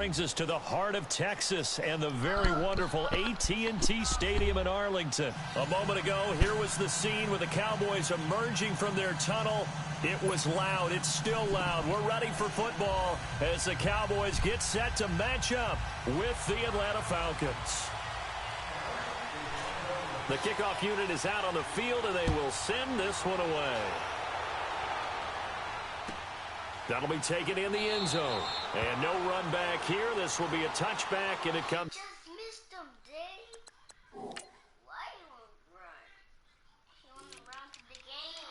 Brings us to the heart of Texas and the very wonderful AT&T Stadium in Arlington. A moment ago, here was the scene with the Cowboys emerging from their tunnel. It was loud. It's still loud. We're ready for football as the Cowboys get set to match up with the Atlanta Falcons. The kickoff unit is out on the field, and they will send this one away. That'll be taken in the end zone. And no run back here. This will be a touchback, and it comes. Just missed him, Dave. Why you won't run? You want to run to the game.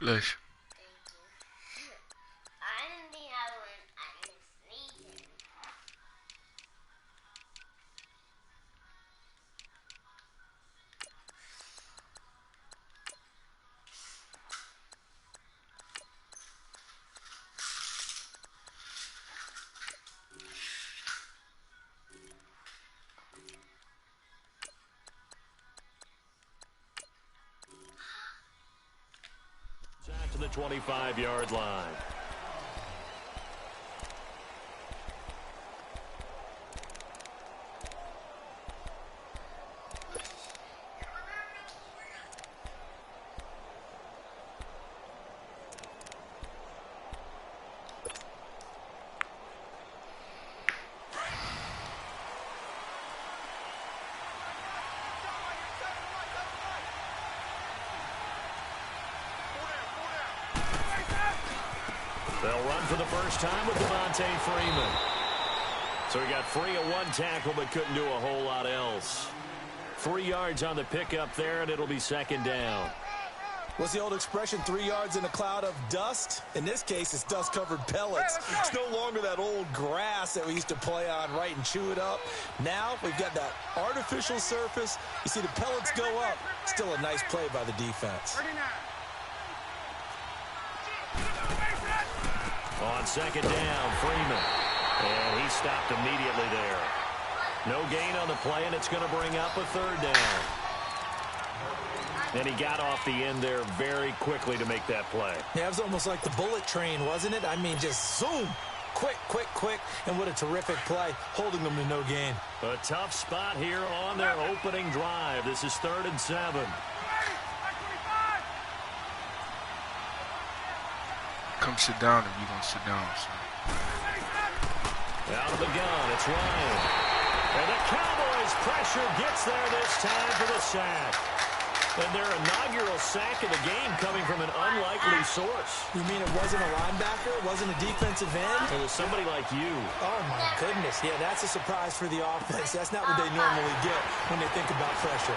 Bless. To the 25-yard line. They'll run for the first time with Devontae Freeman. So he got free of one tackle but couldn't do a whole lot else. 3 yards on the pickup there, and it'll be second down. What's the old expression, 3 yards in a cloud of dust? In this case, it's dust-covered pellets. It's no longer that old grass that we used to play on, right, and chew it up. Now we've got that artificial surface. You see the pellets go up. Still a nice play by the defense. On second down, Freeman. And he stopped immediately there. No gain on the play, and it's going to bring up a third down. And he got off the end there very quickly to make that play. Yeah, it was almost like the bullet train, wasn't it? I mean, just zoom. Quick, quick, quick. And what a terrific play, holding them to no gain. A tough spot here on their opening drive. This is 3rd and 7. Come sit down if you're going to sit down, son. Out of the gun, it's Ryan. And the Cowboys' pressure gets there this time for the sack. And their inaugural sack of the game coming from an unlikely source. You mean it wasn't a linebacker? It wasn't a defensive end? It was somebody like you. Oh, my goodness. Yeah, that's a surprise for the offense. That's not what they normally get when they think about pressure.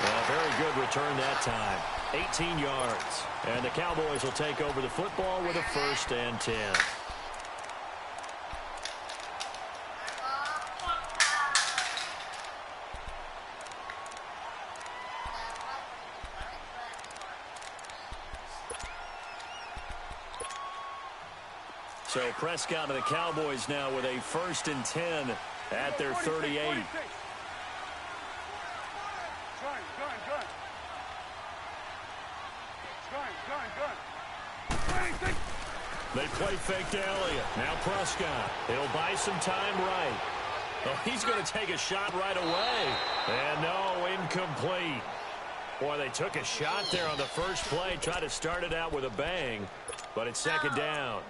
Well, very good return that time. 18 yards. And the Cowboys will take over the football with a 1st and 10. So Prescott and the Cowboys now with a 1st and 10 at their 38. They play fake to Elliott. Now Prescott. He'll buy some time right. Oh, he's going to take a shot right away. And no, incomplete. Boy, they took a shot there on the first play. Tried to start it out with a bang. But it's second down.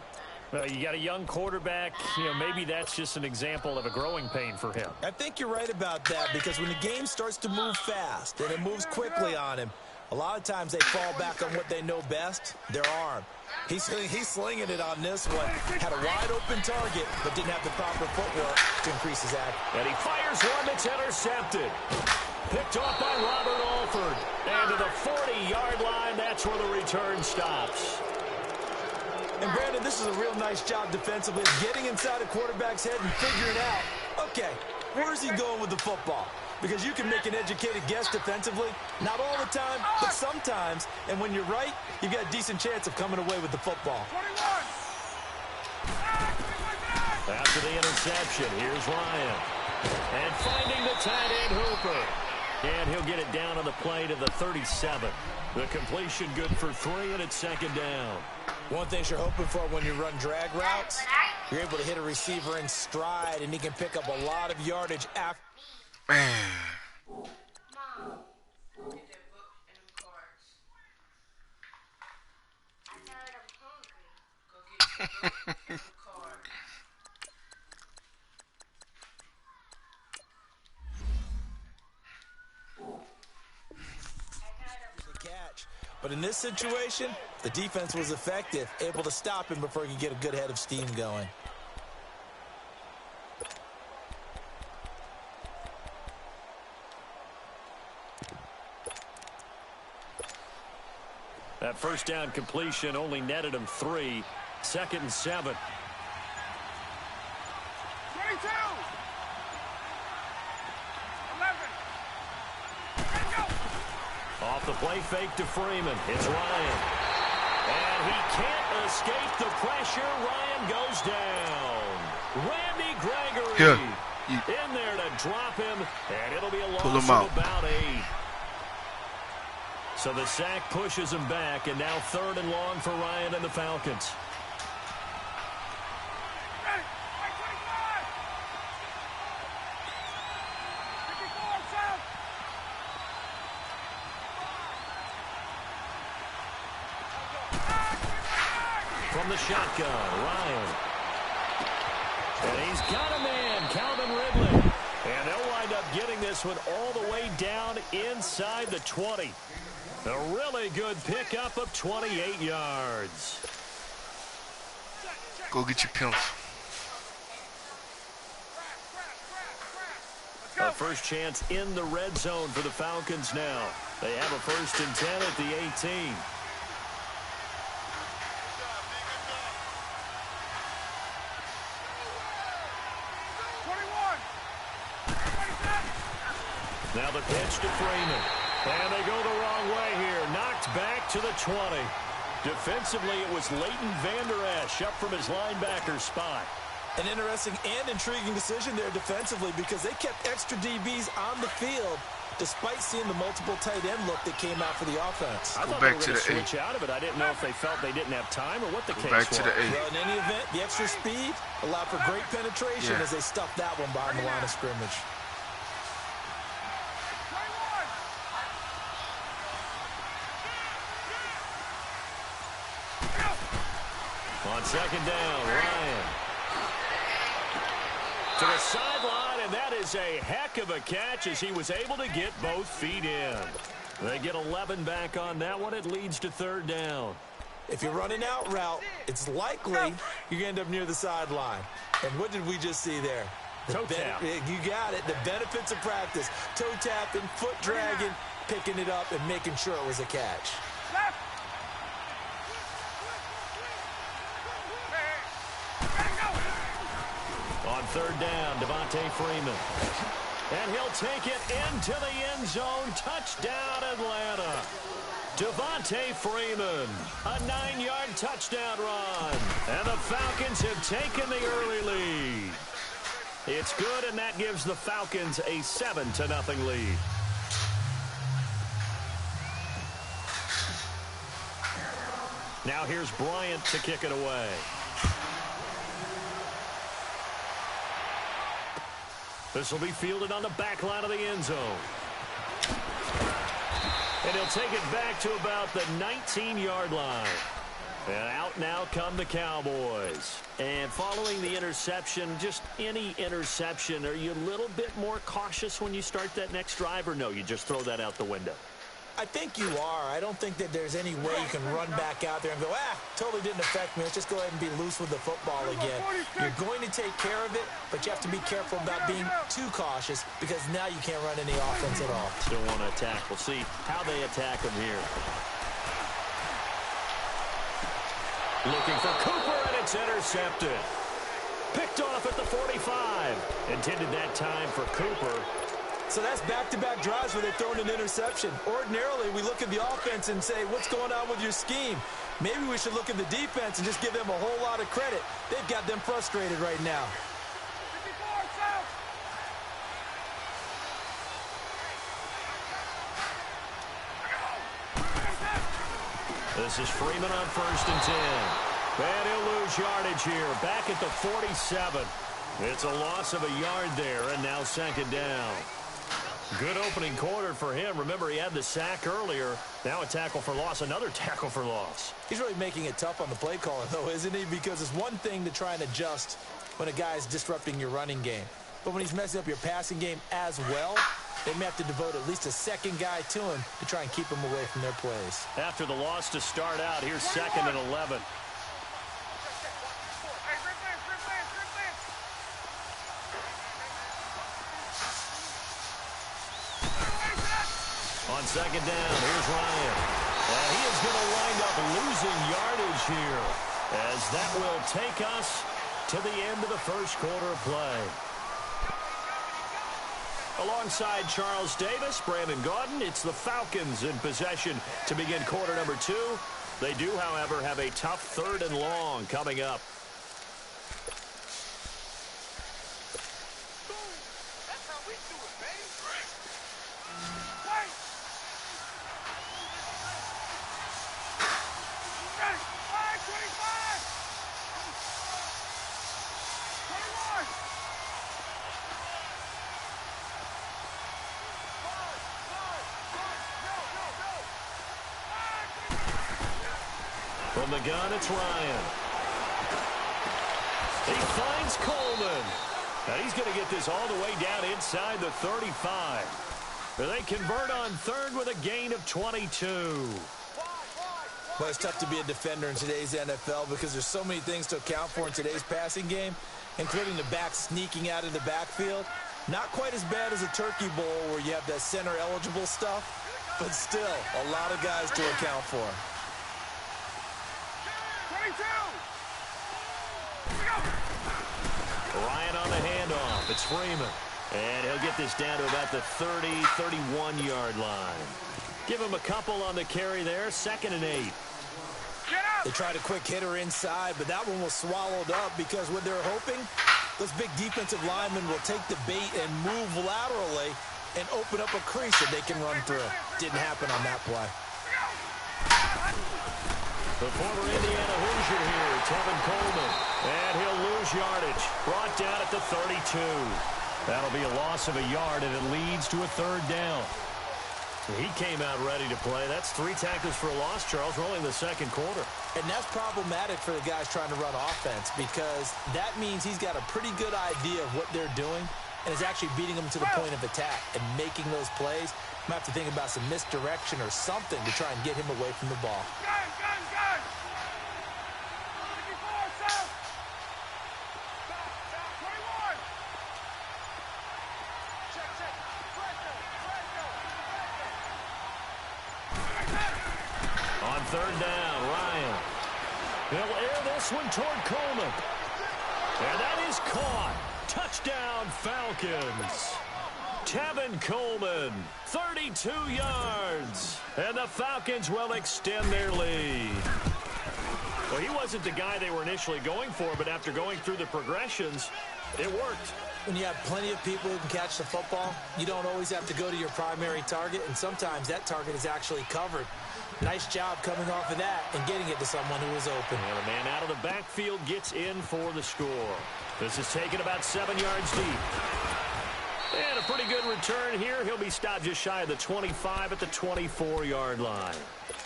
You got a young quarterback. You know, maybe that's just an example of a growing pain for him. I think you're right about that, because when the game starts to move fast and it moves quickly on him, a lot of times they fall back on what they know best, their arm. He's slinging it on this one. Had a wide-open target, but didn't have the proper footwork to increase his accuracy. And he fires one that's intercepted. Picked off by Robert Alford. And to the 40-yard line, that's where the return stops. And, Brandon, this is a real nice job defensively of getting inside a quarterback's head and figuring out, okay, where's he going with the football? Because you can make an educated guess defensively. Not all the time, but sometimes. And when you're right, you've got a decent chance of coming away with the football. After the interception, here's Ryan. And finding the tight end Hooper. And he'll get it down on the play to the 37. The completion good for 3, and it's second down. One thing you're hoping for when you run drag routes, you're able to hit a receiver in stride, and he can pick up a lot of yardage after. Man. Mom, get that book and them cards. I said I'm hungry. Go get the book and them cards. Catch. But in this situation, the defense was effective, able to stop him before he could get a good head of steam going. That first down completion only netted him 3. 2nd and 7. 22. 11. Off the play fake to Freeman. It's Ryan. And he can't escape the pressure. Ryan goes down. Randy Gregory in there to drop him. And it'll be a loss of about 8. So the sack pushes him back. And now 3rd and long for Ryan and the Falcons. From the shotgun, Ryan. And he's got a man, Calvin Ridley. And they'll wind up getting this one all the way down inside the 20. A really good pickup of 28 yards. Go get your pencil. A first chance in the red zone for the Falcons now. They have a 1st and 10 at the 18. Now the pitch to Freeman. And they go the wrong way here. Knocked back to the 20. Defensively, it was Leighton Vander Esch up from his linebacker spot. An interesting and intriguing decision there defensively because they kept extra DBs on the field despite seeing the multiple tight end look that came out for the offense. I thought they were going to switch out of it. I didn't know if they felt they didn't have time or what the case was. Back to the 8. Well, in any event, the extra speed allowed for great penetration as they stuffed that one behind the line of scrimmage. On 2nd down, Ryan. To the sideline, and that is a heck of a catch as he was able to get both feet in. They get 11 back on that one. It leads to 3rd down. If you're running out route, it's likely you're going to end up near the sideline. And what did we just see there? Toe tap. You got it. The benefits of practice. Toe tapping, foot dragging, picking it up, and making sure it was a catch. On 3rd down, Devontae Freeman. And he'll take it into the end zone. Touchdown, Atlanta. Devontae Freeman, a 9-yard touchdown run. And the Falcons have taken the early lead. It's good, and that gives the Falcons a 7-0 lead. Now here's Bryant to kick it away. This will be fielded on the back line of the end zone. And he'll take it back to about the 19-yard line. And out now come the Cowboys. And following the interception, just any interception, are you a little bit more cautious when you start that next drive, or no, you just throw that out the window? I think you are. I don't think that there's any way you can run back out there and go, totally didn't affect me. Let's just go ahead and be loose with the football again. You're going to take care of it, but you have to be careful about being too cautious because now you can't run any offense at all. Still want to attack. We'll see how they attack him here. Looking for Cooper, and it's intercepted. Picked off at the 45. Intended that time for Cooper. So that's back-to-back drives where they're throwing an interception. Ordinarily, we look at the offense and say, what's going on with your scheme? Maybe we should look at the defense and just give them a whole lot of credit. They've got them frustrated right now. 54, south. This is Freeman on 1st and 10. And he'll lose yardage here. Back at the 47. It's a loss of a yard there, and now 2nd down. Good opening quarter for him. Remember, he had the sack earlier. Now a tackle for loss, another tackle for loss. He's really making it tough on the play caller, though, isn't he? Because it's one thing to try and adjust when a guy's disrupting your running game. But when he's messing up your passing game as well, they may have to devote at least a second guy to him to try and keep him away from their plays. After the loss to start out, here's 2nd and 11. On 2nd down, here's Ryan. And he is going to wind up losing yardage here, as that will take us to the end of the first quarter of play. Alongside Charles Davis, Brandon Gaudin, it's the Falcons in possession to begin quarter number 2. They do, however, have a tough 3rd and long coming up. From the gun, it's Ryan. He finds Coleman. And he's going to get this all the way down inside the 35. They convert on 3rd with a gain of 22. Well, it's tough to be a defender in today's NFL because there's so many things to account for in today's passing game, including the back sneaking out of the backfield. Not quite as bad as a turkey bowl where you have that center-eligible stuff, but still a lot of guys to account for. 22. Ryan on the handoff. It's Freeman. And he'll get this down to about the 30, 31-yard line. Give him a couple on the carry there. 2nd and 8. They tried a quick hitter inside, but that one was swallowed up because what they're hoping, those big defensive linemen will take the bait and move laterally and open up a crease that they can run through. Didn't happen on that play. The former Indiana Hoosier here, Tevin Coleman. And he'll lose yardage. Brought down at the 32. That'll be a loss of a yard, and it leads to a 3rd down. He came out ready to play. That's 3 tackles for a loss, Charles, rolling the 2nd quarter. And that's problematic for the guys trying to run offense because that means he's got a pretty good idea of what they're doing and is actually beating them to the point of attack and making those plays. Might have to think about some misdirection or something to try and get him away from the ball. Gun, gun, gun. 54, south. 21. Check, check. On 3rd down, Ryan. He'll air this one toward Coleman. And that is caught. Touchdown, Falcons. Tevin Coleman, 32 yards. And the Falcons will extend their lead. Well, he wasn't the guy they were initially going for, but after going through the progressions, it worked. When you have plenty of people who can catch the football, you don't always have to go to your primary target, and sometimes that target is actually covered. Nice job coming off of that and getting it to someone who was open. And the man out of the backfield gets in for the score. This is taken about 7 yards deep. And a pretty good return here. He'll be stopped just shy of the 25 at the 24-yard line.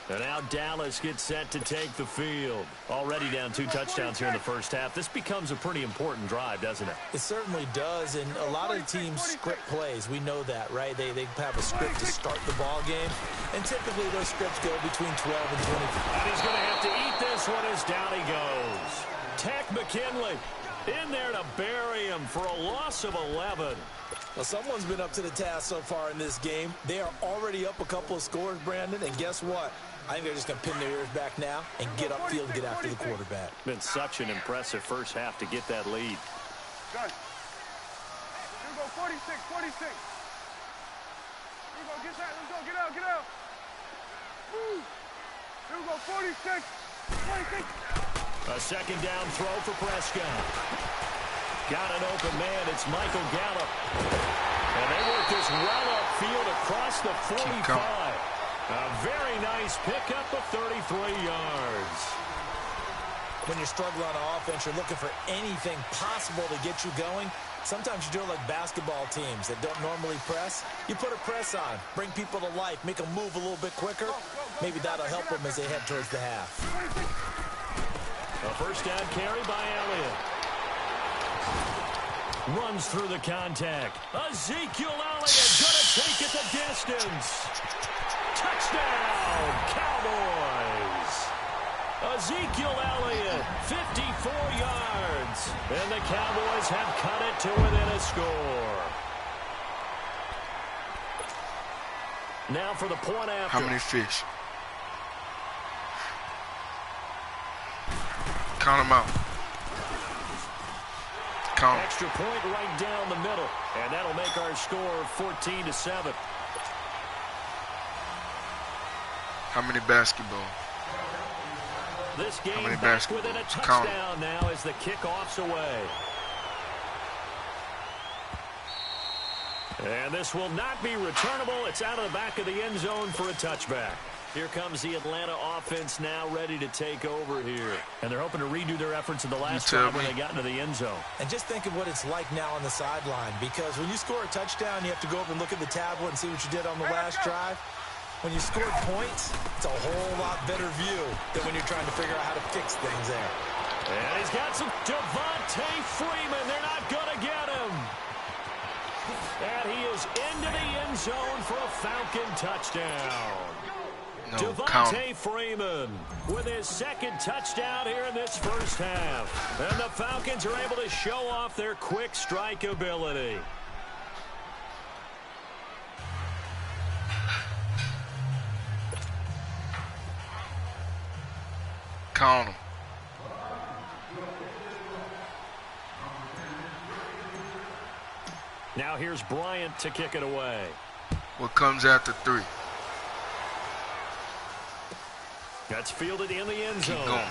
And now Dallas gets set to take the field. Already down 2 touchdowns here in the first half. This becomes a pretty important drive, doesn't it? It certainly does, and a lot of teams script plays. We know that, right? They have a script to start the ball game, and typically those scripts go between 12 and 25. And he's going to have to eat this one as down he goes. Tack McKinley in there to bury him for a loss of 11. Well, someone's been up to the task so far in this game. They are already up a couple of scores, Brandon, and guess what? I think they're just going to pin their ears back now and get upfield and get after the quarterback. Been such an impressive first half to get that lead. Done. Here we go, 46, 46. Here we go, get that, let's go, get out, get out. Woo. Here we go, 46. A second down throw for Prescott. Got an open man. It's Michael Gallup. And they work this well upfield across the 45. A very nice pickup of 33 yards. When you struggle on offense, you're looking for anything possible to get you going. Sometimes you do it like basketball teams that don't normally press. You put a press on, bring people to life, make them move a little bit quicker. Maybe that'll help them as they head towards the half. A first down carry by Elliott. Runs through the contact. Ezekiel Elliott going to take it the distance. Touchdown, Cowboys. Ezekiel Elliott, 54 yards. And the Cowboys have cut it to within a score. Now for the point after. How many fish? Count them out. Count 'em. Extra point right down the middle. And that'll make our score 14-7. How many basketball? This game many back basketball? within a Count 'em. touchdown now as the kickoff's away. And this will not be returnable. It's out of the back of the end zone for a touchback. Here comes the Atlanta offense now ready to take over here. And they're hoping to redo their efforts in the last drive when they got into the end zone. And just think of what it's like now on the sideline, because when you score a touchdown, you have to go over and look at the tablet and see what you did on the last drive. When you scored points, it's a whole lot better view than when you're trying to figure out how to fix things there. And he's got some Devontae Freeman. They're not going to get him. And he is into the end zone for a Falcon touchdown. No, Devontae Freeman with his second touchdown here in this first half. And the Falcons are able to show off their quick strike ability. Count them. Now here's Bryant to kick it away. What comes after 3? That's fielded in the end zone. Keep going.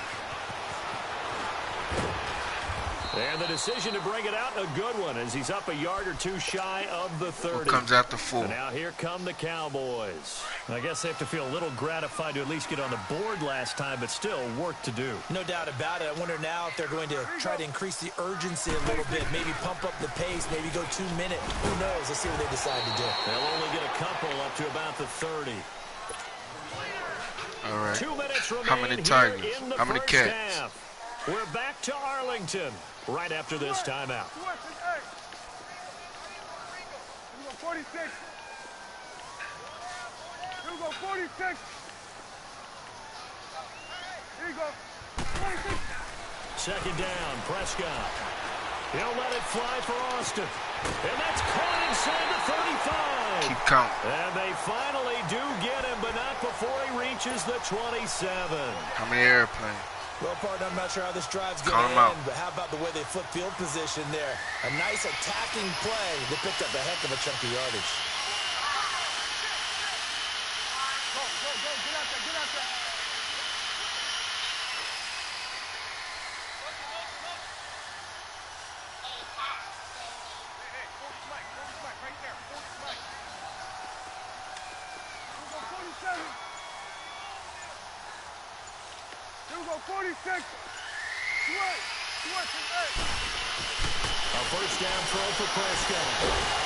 And the decision to bring it out, a good one, as he's up a yard or two shy of the 30. What comes after 4? And now here come the Cowboys. I guess they have to feel a little gratified to at least get on the board last time, but still work to do. No doubt about it. I wonder now if they're going to try to increase the urgency a little bit, maybe pump up the pace, maybe go 2 minute. Who knows? Let's see what they decide to do. They'll only get a couple up to about the 30. All right. 2 minutes remain. How many Tigers? Here in the How many first Cats? half. We're back to Arlington right after this timeout. Here we go, 46. Here we go, 46. Here you go, 46. Second down, Prescott. He'll let it fly for Austin. And that's caught inside the 35. Keep count. And they finally do get him, but not before he reaches the 27. How many airplanes? Well, partner, I'm not sure how this drive's going Count to 'em out. end, but how about the way they flip field position there? A nice attacking play. They picked up a heck of a chunk of yardage. Go, get out there, get out there. Hey, forward flag, right there, forward flag. Here we go, 47. Here we go, 46. A first down throw for Prescott.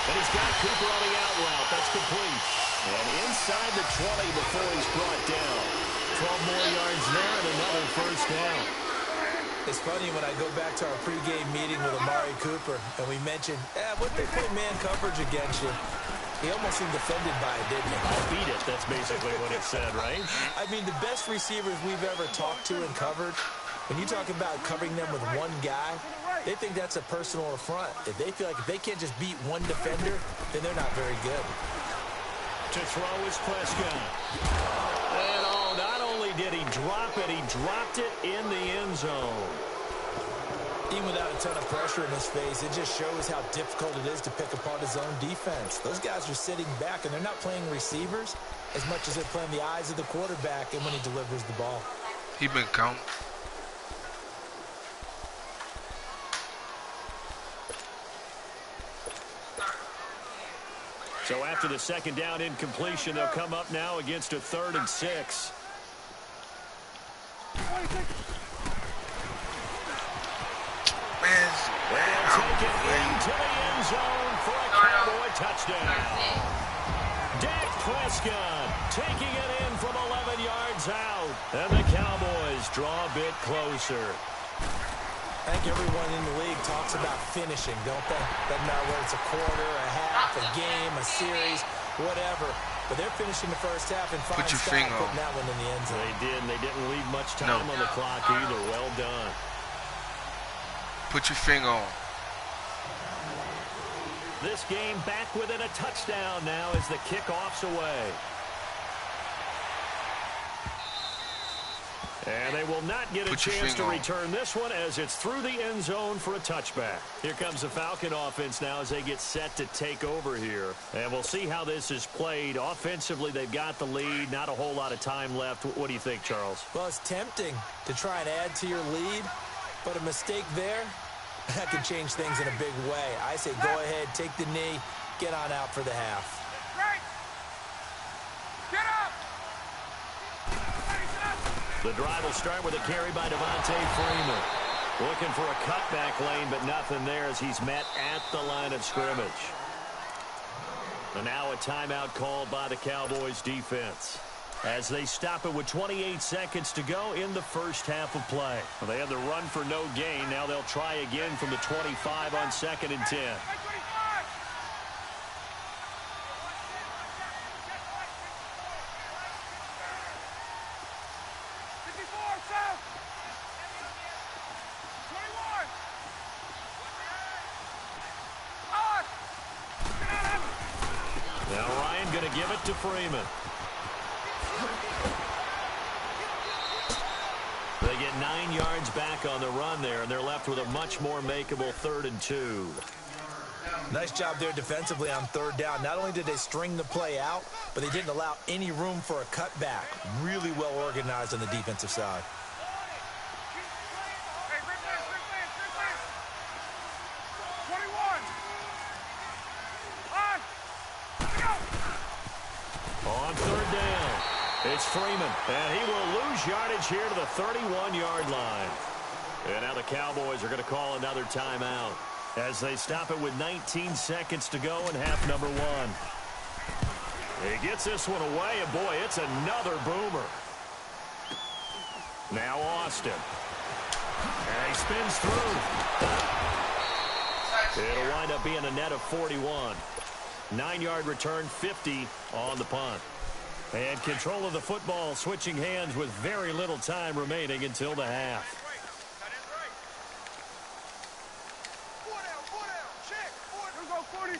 And he's got Cooper on the out route. That's complete. And inside the 20 before he's brought down. 12 more yards there and another first down. It's funny when I go back to our pregame meeting with Amari Cooper, and we mentioned, what they play man coverage against you. He almost seemed offended by it, didn't he? I'll beat it. That's basically what it said, right? I mean, the best receivers we've ever talked to and covered, when you talk about covering them with one guy, they think that's a personal affront. If they feel like if they can't just beat one defender, then they're not very good. To throw is Prescott. And not only did he drop it, he dropped it in the end zone. Even without a ton of pressure in his face, it just shows how difficult it is to pick apart his own defense. Those guys are sitting back, and they're not playing receivers as much as they're playing the eyes of the quarterback and when he delivers the ball. He been counting. So after the second down incompletion, they'll come up now against a 3rd and 6. They'll take it into the end zone for a Cowboy touchdown. Dak Prescott taking it in from 11 yards out. And the Cowboys draw a bit closer. I think everyone in the league talks about finishing, don't they? Doesn't matter whether it's a quarter, a half, a game, a series, whatever. But they're finishing the first half in fine style, putting that one in the end zone. They did, and they didn't leave much time on the clock either. Well done. Put your finger on. This game back within a touchdown now as the kickoff's away. And they will not get a chance to return this one as it's through the end zone for a touchback. Here comes the Falcon offense now as they get set to take over here. And we'll see how this is played. Offensively, they've got the lead. Not a whole lot of time left. What do you think, Charles? Well, it's tempting to try and add to your lead, but a mistake there, that could change things in a big way. I say go ahead, take the knee, get on out for the half. Get up! The drive will start with a carry by Devontae Freeman. Looking for a cutback lane, but nothing there as he's met at the line of scrimmage. And now a timeout called by the Cowboys defense as they stop it with 28 seconds to go in the first half of play. Well, they had the run for no gain. Now they'll try again from the 25 on 2nd and 10. Now Ryan going to give it to Freeman. They get 9 yards back on the run there, and they're left with a much more makeable 3rd and 2. Nice job there defensively on 3rd down. Not only did they string the play out, but they didn't allow any room for a cutback. Really well organized on the defensive side. On 3rd down, it's Freeman, and he will lose yardage here to the 31-yard line. And now the Cowboys are going to call another timeout as they stop it with 19 seconds to go in half number 1. He gets this one away, and boy, it's another boomer. Now Austin. And he spins through. It'll wind up being a net of 41. 9-yard return, 50 on the punt. And control of the football switching hands with very little time remaining until the half. Here go 47.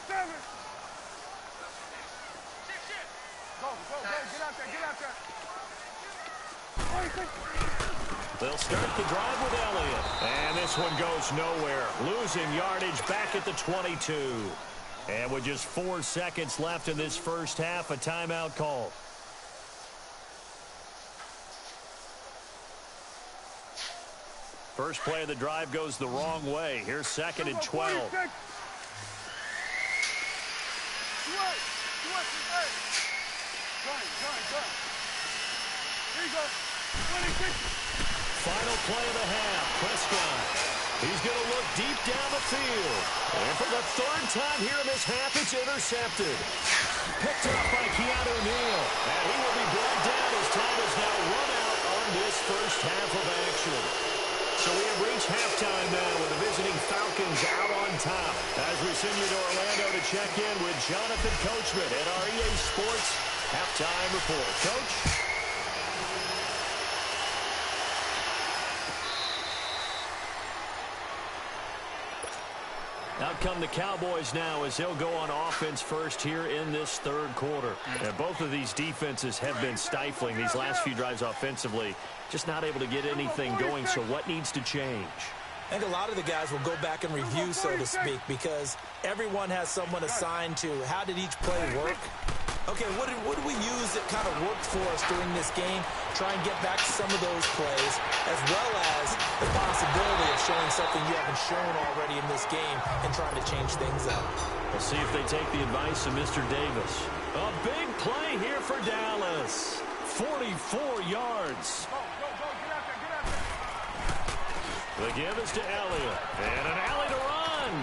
Go, get out there. They'll start the drive with Elliott. And this one goes nowhere. Losing yardage back at the 22. And with just 4 seconds left in this first half, a timeout call. First play of the drive goes the wrong way. Here's 2nd and 12. Here you go. 26. Final play of the half. Prescott. He's going to look deep down the field. And for the 3rd time here in this half, it's intercepted. Picked up by Keanu Neal. And he will be brought down as time has now run out on this first half of action. So we have reached halftime now with the visiting Falcons out on top. As we send you to Orlando to check in with Jonathan Coachman at our EA Sports Halftime Report. Coach? Out come the Cowboys now as they'll go on offense first here in this 3rd quarter. And both of these defenses have been stifling these last few drives offensively. Just not able to get anything going, so what needs to change? I think a lot of the guys will go back and review, so to speak, because everyone has someone assigned to how did each play work. Okay, what do we use that kind of worked for us during this game? Try and get back to some of those plays, as well as the possibility of showing something you haven't shown already in this game and trying to change things up. We'll see if they take the advice of Mr. Davis. A big play here for Dallas. 44 yards. Go, get out there, get out there. The give is to Elliott. And an alley to run.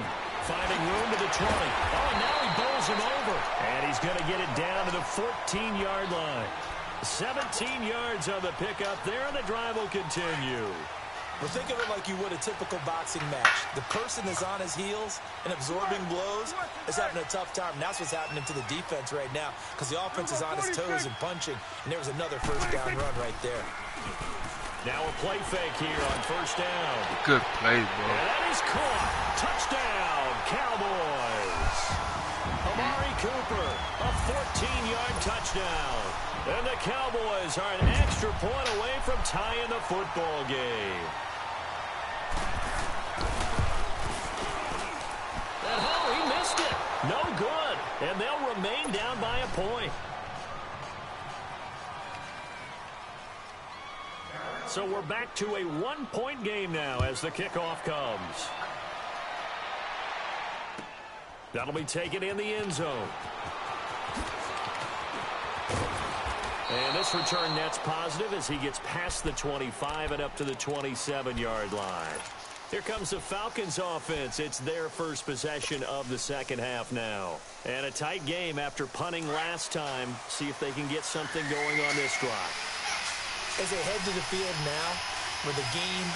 Finding room to the 20. Oh, and now he bowls him over. And he's going to get it down to the 14-yard line. 17 yards on the pickup there, and the drive will continue. Well, think of it like you would a typical boxing match. The person is on his heels and absorbing blows is having a tough time. And that's what's happening to the defense right now because the offense is on his toes and punching. And there was another first down run right there. Now a play fake here on first down. Good play, bro. And that is caught. Touchdown, Cowboys. Amari Cooper, a 14-yard touchdown. And the Cowboys are an extra point away from tying the football game. And oh, he missed it. No good. And they'll remain down by a point. So we're back to a one-point game now as the kickoff comes. That'll be taken in the end zone. And this return net's positive as he gets past the 25 and up to the 27-yard line. Here comes the Falcons offense. It's their first possession of the second half now. And a tight game after punting last time. See if they can get something going on this drive. As they head to the field now, with the game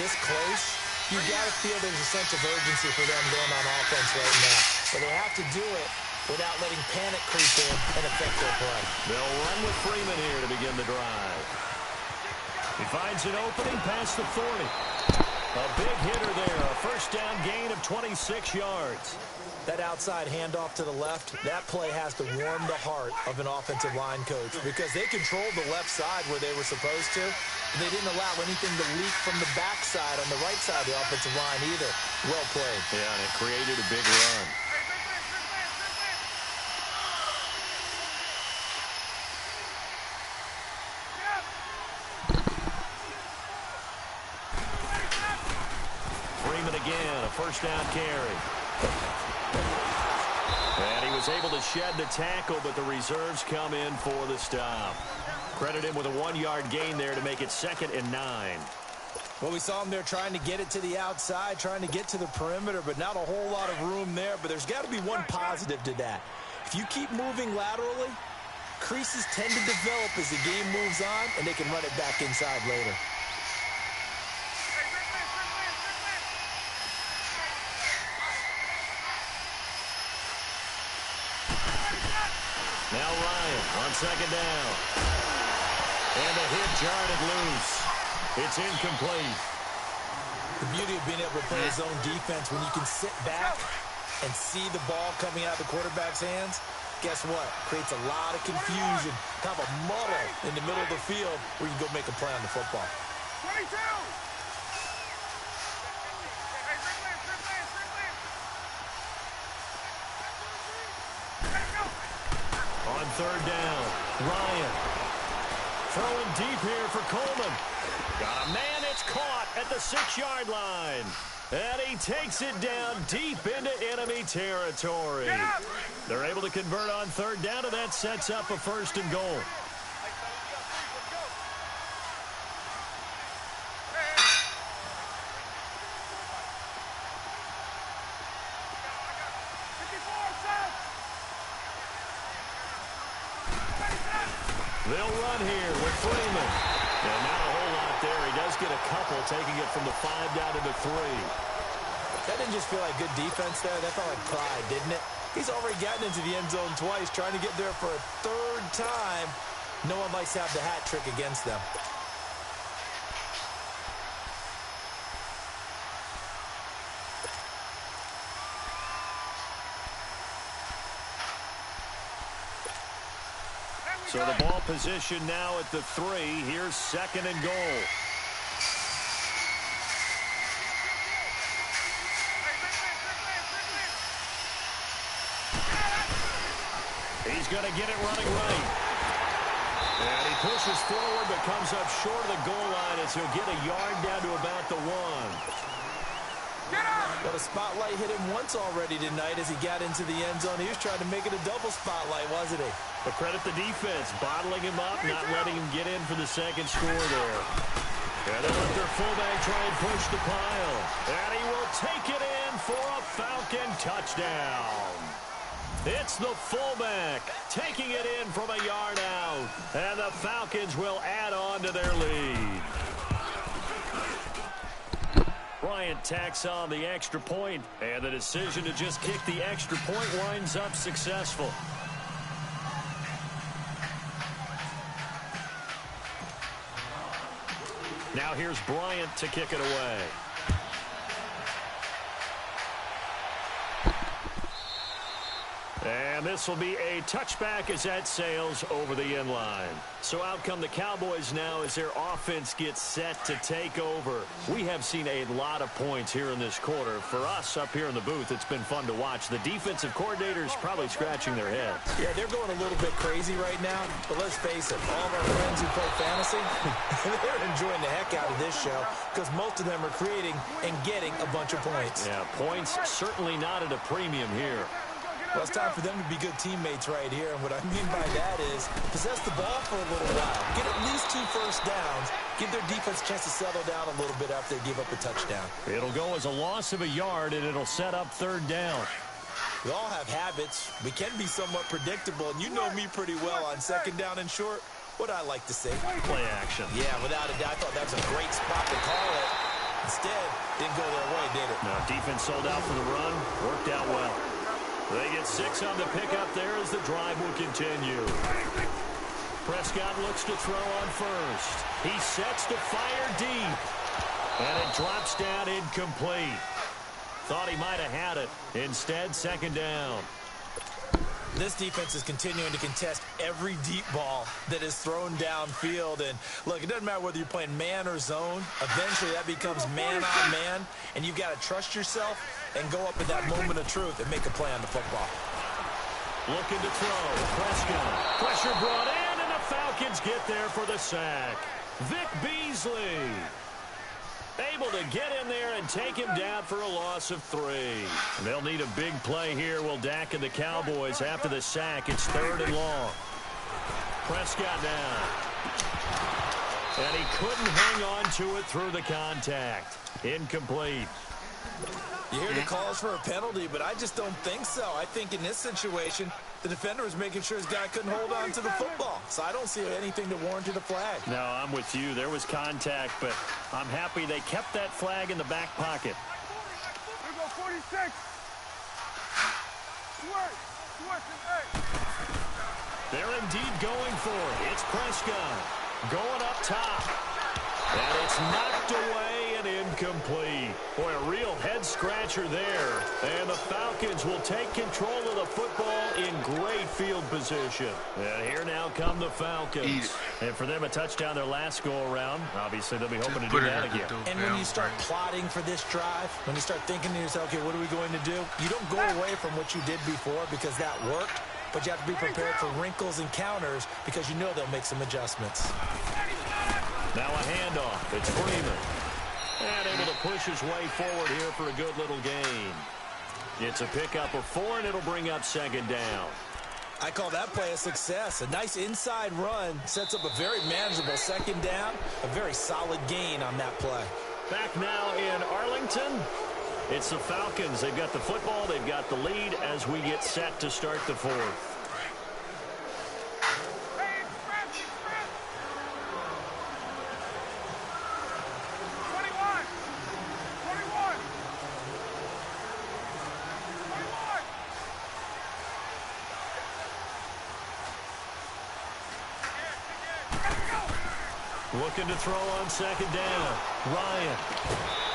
this close, you got to feel there's a sense of urgency for them going on offense right now. But they have to do it without letting panic creep in and affect their play. They'll run with Freeman here to begin the drive. He finds an opening past the 40. A big hitter there, a first down gain of 26 yards. That outside handoff to the left, that play has to warm the heart of an offensive line coach because they controlled the left side where they were supposed to, and they didn't allow anything to leak from the backside on the right side of the offensive line either. Well played. Yeah, and it created a big run. Freeman again, a first down carry. And he was able to shed the tackle, but the reserves come in for the stop. Credit him with a 1-yard gain there to make it 2nd and 9. Well, we saw him there trying to get it to the outside, trying to get to the perimeter, but not a whole lot of room there. But there's got to be one positive to that. If you keep moving laterally, creases tend to develop as the game moves on, and they can run it back inside later. Now Ryan on second down. And the hit jarred it loose. It's incomplete. The beauty of being able to play zone defense when you can sit back and see the ball coming out of the quarterback's hands, guess what? Creates a lot of confusion, kind of a muddle in the middle of the field where you can go make a play on the football. 22! On third down, Ryan throwing deep here for Coleman. Got a man, it's caught at the 6-yard line. And he takes it down deep into enemy territory. They're able to convert on third down, and that sets up a 1st and goal. They'll run here with Freeman. And not a whole lot there. He does get a couple, taking it from the 5 down to the 3. That didn't just feel like good defense there. That felt like pride, didn't it? He's already gotten into the end zone twice, trying to get there for a 3rd time. No one likes to have the hat trick against them. So the ball position now at the 3. Here's 2nd and goal. He's going to get it running right. And he pushes forward but comes up short of the goal line as he'll get a yard down to about the 1. Well, the spotlight hit him once already tonight as he got into the end zone. He was trying to make it a double spotlight, wasn't he? But credit the defense, bottling him up, not letting him get in for the second score there. And they let their fullback try and push the pile. And he will take it in for a Falcon touchdown. It's the fullback taking it in from a yard out. And the Falcons will add on to their lead. Bryant tacks on the extra point, and the decision to just kick the extra point winds up successful. Now here's Bryant to kick it away. And this will be a touchback as that sails over the end line. So out come the Cowboys now as their offense gets set to take over. We have seen a lot of points here in this quarter. For us up here in the booth, it's been fun to watch. The defensive coordinators probably scratching their heads. Yeah, they're going a little bit crazy right now. But let's face it, all of our friends who play fantasy, they're enjoying the heck out of this show because most of them are creating and getting a bunch of points. Yeah, points certainly not at a premium here. Well, it's time for them to be good teammates right here. And what I mean by that is possess the ball for a little while. Get at least 2 first downs. Give their defense a chance to settle down a little bit after they give up a touchdown. It'll go as a loss of a yard, and it'll set up 3rd down. We all have habits. We can be somewhat predictable. And you know me pretty well on 2nd down and short. What I like to say. Play action. Yeah, without a doubt. I thought that was a great spot to call it. Instead, didn't go their way, did it? No, defense sold out for the run. Worked out well. They get 6 on the pickup there as the drive will continue. Prescott looks to throw on first. He sets to fire deep. And it drops down incomplete. Thought he might have had it. Instead, 2nd down. This defense is continuing to contest every deep ball that is thrown downfield. And, look, it doesn't matter whether you're playing man or zone. Eventually, that becomes man on man. And you've got to trust yourself and go up at that moment of truth and make a play on the football. Looking to throw. Prescott. Pressure brought in, and the Falcons get there for the sack. Vic Beasley able to get in there and take him down for a loss of 3. And they'll need a big play here. Will Dak and the Cowboys after the sack. It's 3rd and long. Prescott now. And he couldn't hang on to it through the contact. Incomplete. You hear the calls for a penalty, but I just don't think so. I think in this situation, the defender was making sure his guy couldn't hold on to the football. So I don't see anything to warrant a flag. No, I'm with you. There was contact, but I'm happy they kept that flag in the back pocket. Here go 46. They're indeed going for it. It's Prescott going up top. And it's knocked away and incomplete. Boy, a real head-scratcher there. And the Falcons will take control of the football in great field position. And here now come the Falcons. And for them, a touchdown their last go-around. Obviously, they'll be hoping to do that again. And when you start plotting for this drive, when you start thinking to yourself, okay, what are we going to do? You don't go away from what you did before because that worked. But you have to be prepared for wrinkles and counters because you know they'll make some adjustments. Now a handoff. It's Freeman. And able to push his way forward here for a good little gain. It's a pickup of 4, and it'll bring up 2nd down. I call that play a success. A nice inside run sets up a very manageable 2nd down. A very solid gain on that play. Back now in Arlington. It's the Falcons. They've got the football. They've got the lead as we get set to start the 4th. Looking to throw on 2nd down. Ryan.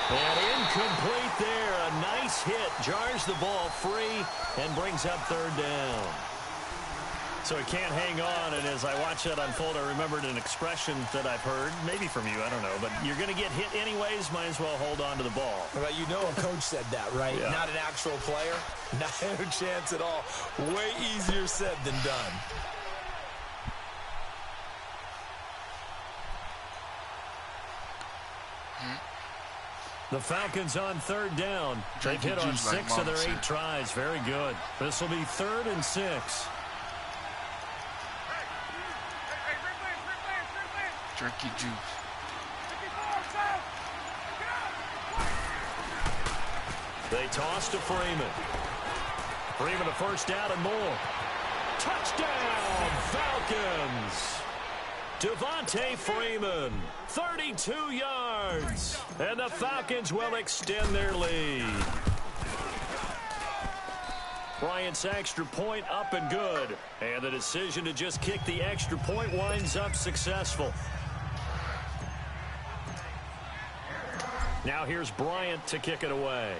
And incomplete there. A nice hit. Jars the ball free and brings up 3rd down. So he can't hang on, and as I watch that unfold, I remembered an expression that I've heard, maybe from you, I don't know, but you're going to get hit anyways, might as well hold on to the ball. Well, you know a coach said that, right? Yeah. Not an actual player. Not a chance at all. Way easier said than done. The Falcons on third down. They've hit on 6 of their 8 tries. Very good. This will be 3rd and 6. Jerky juice. They toss to Freeman. Freeman a first down and more. Touchdown, Falcons! Devontae Freeman, 32 yards. And the Falcons will extend their lead. Bryant's extra point up and good. And the decision to just kick the extra point winds up successful. Now here's Bryant to kick it away.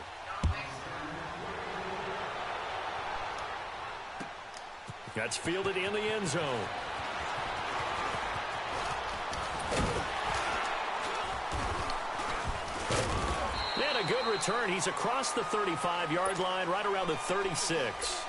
That's fielded in the end zone. And a good return. He's across the 35-yard line, right around the 36.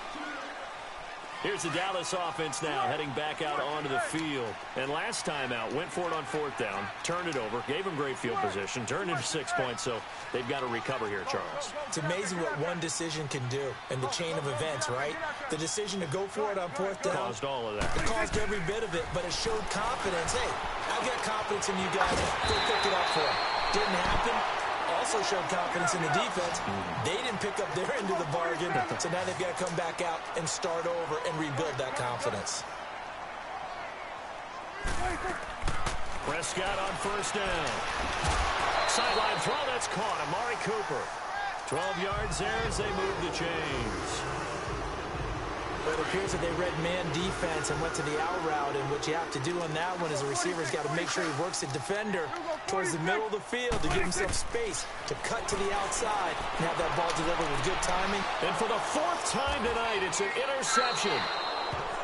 Here's the Dallas offense now, heading back out onto the field. And last time out, went for it on 4th down, turned it over, gave him great field position, turned into 6 points, so they've got to recover here, Charles. It's amazing what one decision can do in the chain of events, right? The decision to go for it on 4th down. Caused all of that. It caused every bit of it, but it showed confidence. Hey, I've got confidence in you guys. Go pick it up for it. Didn't happen. Also showed confidence in the defense. They didn't pick up their end of the bargain, so now they've got to come back out and start over and rebuild that confidence. Prescott on first down. Sideline throw, that's caught. Amari Cooper. 12 yards there as they move the chains. But it appears that they read man defense and went to the out route, and what you have to do on that one is the receiver's got to make sure he works the defender towards the middle of the field to give himself space to cut to the outside and have that ball delivered with good timing. And for the 4th time tonight, it's an interception.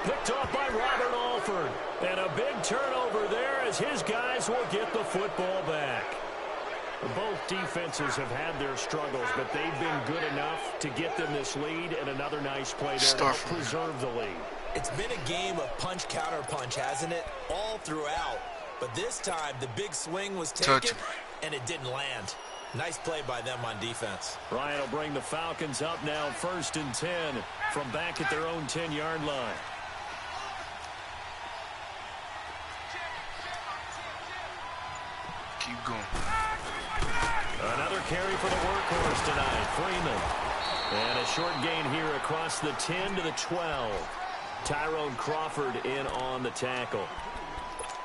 Picked off by Robert Alford. And a big turnover there as his guys will get the football back. Both defenses have had their struggles, but they've been good enough to get them this lead, and another nice play there to help preserve the lead. It's been a game of punch-counter-punch, hasn't it? All throughout. But this time, the big swing was taken, and it didn't land. Nice play by them on defense. Ryan will bring the Falcons up now 1st and 10 from back at their own 10-yard line. Keep going. Another carry for the workhorse tonight, Freeman. And a short gain here across the 10 to the 12. Tyrone Crawford in on the tackle.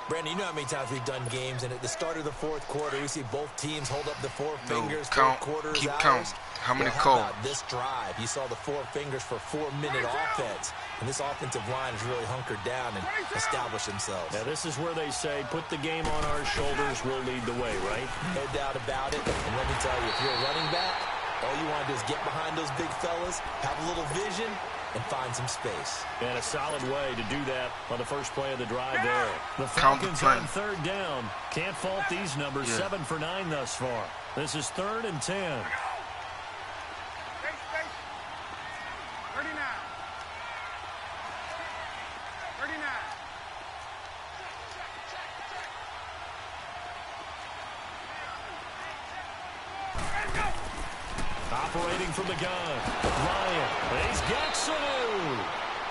Brandon, you know how many times we've done games, and at the start of the 4th quarter, we see both teams hold up the 4 fingers. Count. Keep counting. How many calls? How about this drive? You saw the 4 fingers for 4-minute offense, and this offensive line has really hunkered down and established themselves. Now, this is where they say, put the game on our shoulders, we'll lead the way, right? No doubt about it. And let me tell you, if you're a running back, all you want to do is get behind those big fellas, have a little vision, and find some space. And a solid way to do that on the first play of the drive there. The Falcons on 3rd down. Can't fault these numbers. 7 for 9 thus far. This is 3rd and 10. 39. 39. Operating from the gun. Ryan. And he's got Sanu.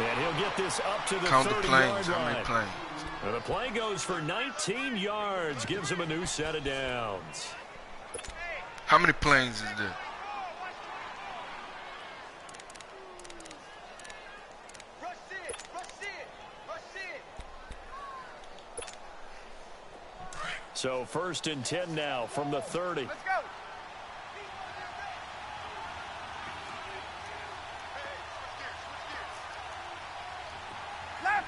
And he'll get this up to the 30-yard line. And the play goes for 19 yards. Gives him a new set of downs. How many planes is there? So 1st and 10 now from the 30. Let's go. Left.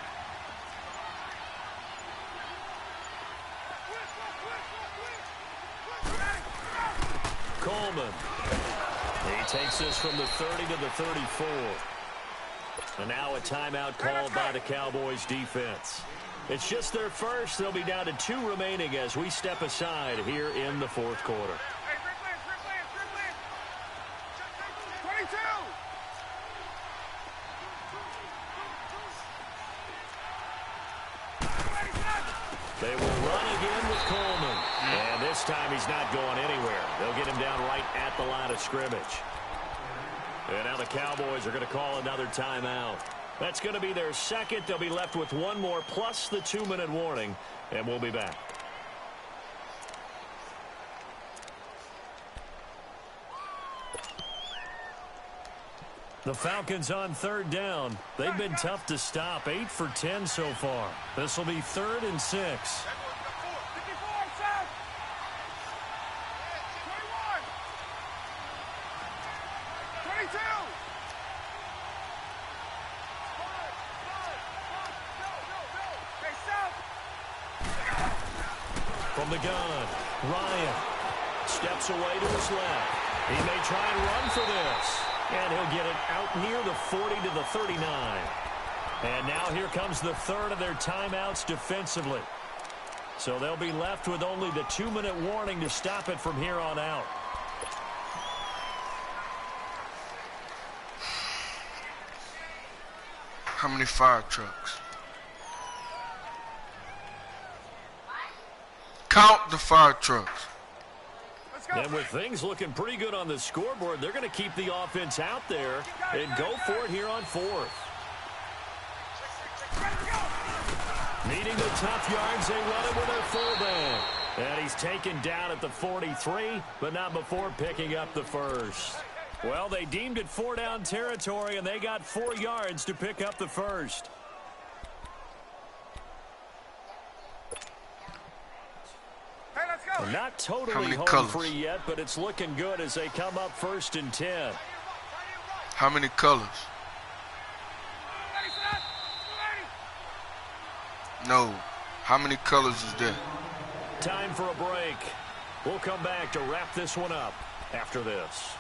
Coleman. He takes this from the 30 to the 34. And now a timeout called by the Cowboys defense. It's just their first. They'll be down to 2 remaining as we step aside here in the fourth quarter. Hey, 22. They will run again with Coleman. And this time he's not going anywhere. They'll get him down right at the line of scrimmage. And now the Cowboys are going to call another timeout. That's going to be their second. They'll be left with one more plus the 2-minute warning. And we'll be back. The Falcons on third down. They've been tough to stop. 8 for 10 so far. This will be 3rd and 6. 54, South. 21. 22. Hey, South. From the gun, Ryan steps away to his left. He may try and run for this. And he'll get it out near the 40 to the 39. And now here comes the third of their timeouts defensively. So they'll be left with only the 2-minute warning to stop it from here on out. How many fire trucks? Count the fire trucks. And with things looking pretty good on the scoreboard, they're going to keep the offense out there and go for it here on 4th. Needing the tough yards, they run it with their fullback. And he's taken down at the 43, but not before picking up the first. Well, they deemed it 4-down territory, and they got 4 yards to pick up the first. Not totally home free yet, but it's looking good as they come up 1st and 10. How many colors? No. How many colors is there? Time for a break. We'll come back to wrap this one up after this.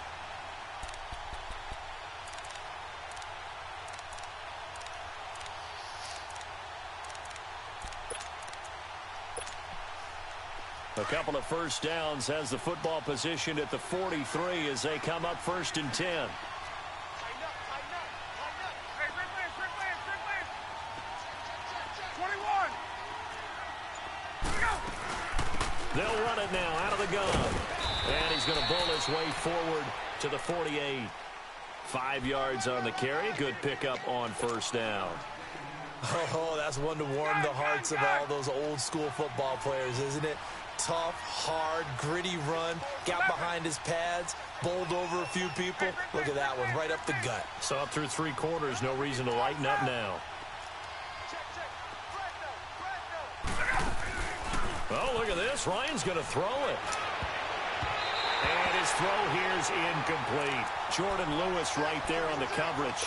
A couple of first downs has the football positioned at the 43 as they come up 1st and 10. They'll run it now out of the gun. And he's going to bull his way forward to the 48. 5 yards on the carry. Good pickup on first down. Oh, that's one to warm the hearts of all those old school football players, isn't it? Tough, hard, gritty run, got behind his pads, bowled over a few people. Look at that one, right up the gut. Saw it through 3 quarters, no reason to lighten up now. Oh, look at this. Ryan's going to throw it. And his throw here's incomplete. Jordan Lewis right there on the coverage.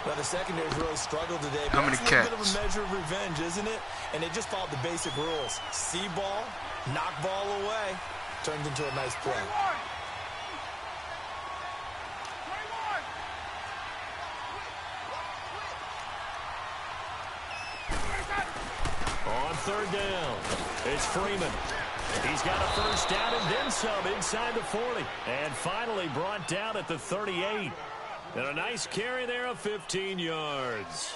Well, the secondary's really struggled today. How many cats? It's a little bit of a measure of revenge, isn't it? And they just followed the basic rules. See ball, knock ball away, turns into a nice play. 21. On third down, it's Freeman. He's got a first down and then some inside the 40. And finally brought down at the 38. And a nice carry there of 15 yards.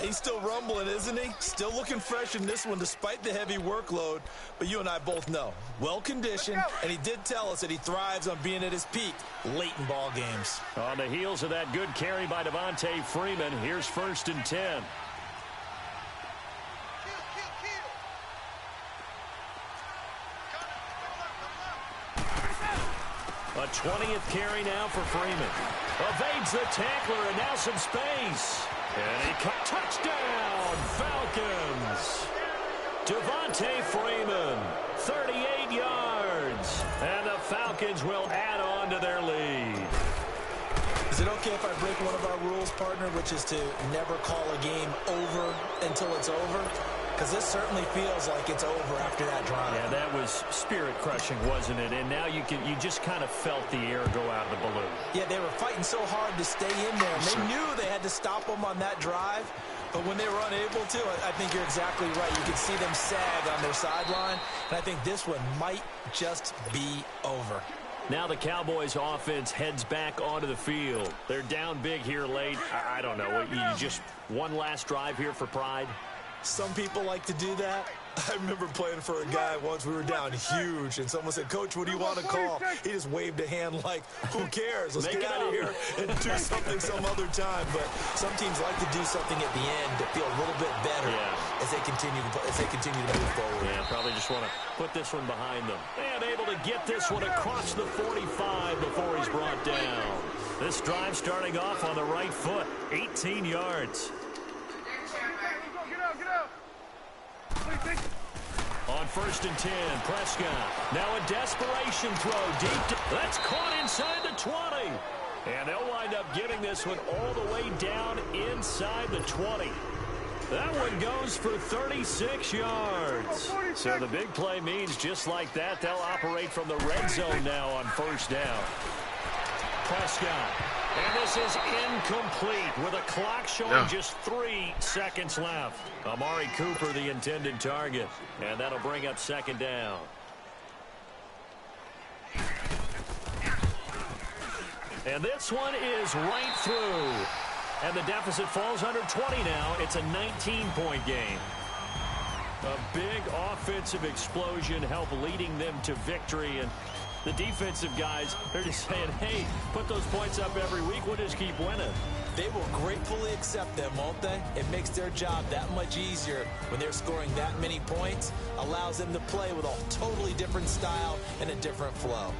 He's still rumbling, isn't he? Still looking fresh in this one despite the heavy workload. But you and I both know, well-conditioned, and he did tell us that he thrives on being at his peak late in ball games. On the heels of that good carry by Devontae Freeman, here's 1st and 10. A 20th carry now for Freeman. Evades the tackler and now some space. And he cut touchdown, Falcons. Devontae Freeman, 38 yards. And the Falcons will add on to their lead. Is it okay if I break one of our rules, partner, which is to never call a game over until it's over? Because this certainly feels like it's over after that drive. Yeah, that was spirit-crushing, wasn't it? And now you just kind of felt the air go out of the balloon. Yeah, they were fighting so hard to stay in there. And they knew they had to to stop them on that drive, but when they were unable to, I think you're exactly right. You can see them sag on their sideline, and I think this one might just be over. Now the Cowboys offense heads back onto the field. They're down big here late. I don't know. You just one last drive here for pride? Some people like to do that. I remember playing for a guy once. We were down huge, and someone said, "Coach, what do you want to call?" He just waved a hand like, "Who cares? Let's get out of here and do something some other time." But some teams like to do something at the end to feel a little bit better as they continue to move forward. Yeah, probably just want to put this one behind them. And able to get this one across the 45 before he's brought down. This drive starting off on the right foot, 18 yards. On 1st and 10, Prescott. Now a desperation throw deep. That's caught inside the 20. And they'll wind up getting this one all the way down inside the 20. That one goes for 36 yards. So the big play means just like that, they'll operate from the red zone now on 1st down. Prescott. And this is incomplete with a clock showing just 3 seconds left. Amari Cooper, the intended target. And that'll bring up 2nd down. And this one is right through. And the deficit falls under 20 now. It's a 19-point game. A big offensive explosion help leading them to victory. And the defensive guys, they're just saying, hey, put those points up every week. We'll just keep winning. They will gratefully accept them, won't they? It makes their job that much easier when they're scoring that many points. Allows them to play with a totally different style and a different flow.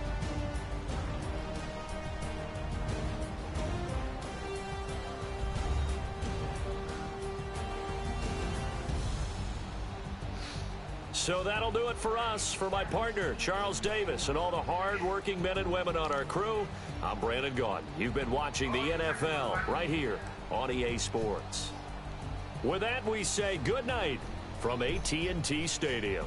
So that'll do it for us. For my partner, Charles Davis, and all the hard-working men and women on our crew, I'm Brandon Gaudin. You've been watching the NFL right here on EA Sports. With that, we say good night from AT&T Stadium.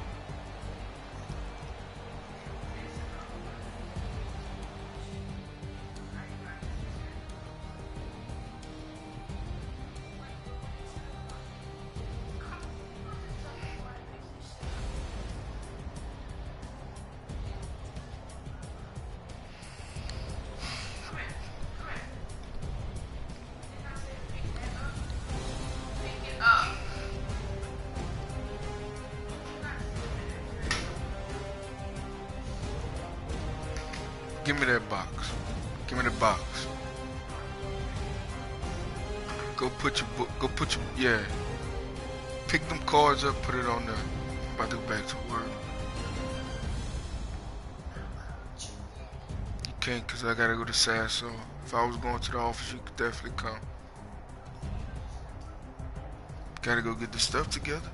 Give me that box. Give me the box. Go put your, yeah. Pick them cards up, put it on there. I'm about to go back to work. You can't, because I got to go to Sasso. If I was going to the office, you could definitely come. Got to go get the stuff together.